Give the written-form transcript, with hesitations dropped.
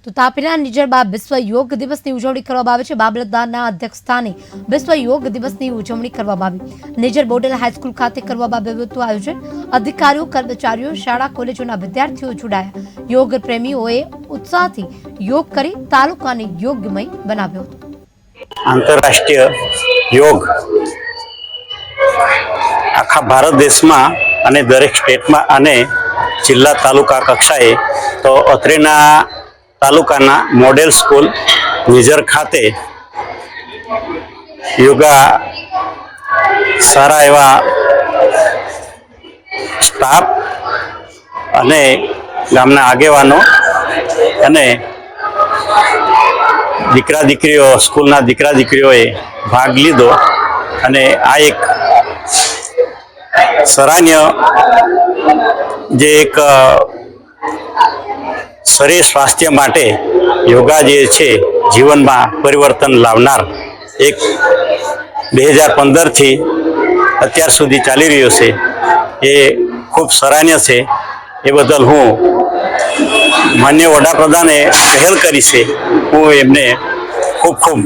તો તાપીના નિઝરમાં વિશ્વ યોગ દિવસની ઉજવણી કરવામાં આવે છે। મામલતદારના અધ્યક્ષસ્થાને વિશ્વ યોગ દિવસની ઉજવણી કરવામાં આવી। નિઝર મોડેલ હાઈસ્કૂલ ખાતે કરવામાં આવ્યું હતું આયોજન। અધિકારીઓ, કર્મચારીઓ, શાળા કોલેજોના વિદ્યાર્થીઓ જોડાયા। યોગ પ્રેમીઓએ ઉત્સાહથી યોગ કરી તાલુકાને યોગમય બનાવ્યો હતો। आंतरराष्ट्रीय योग आखा भारत देश में अने दरेक स्टेट में अने जिला तालुका कक्षाए तो अत्रेना तालुकाना मॉडल स्कूल निजर खाते योगा सारा एवा स्टाफ अने गामना आगेवानो अने दीकरा दीकरीओ स्कूलना दीकरा दीकरीओए भाग लीधो अने आ एक सराहनीय जे एक शरीर स्वास्थ्य माटे योगा जे छे जीवन में परिवर्तन लावनार एक 2015 थी अत्यार सुधी चाली रह्यो छे ए खूब सराहनीय छे। ए बदल हूँ मान्य वडाप्रधाने पहल करी छे हूँ एमने खूब खूब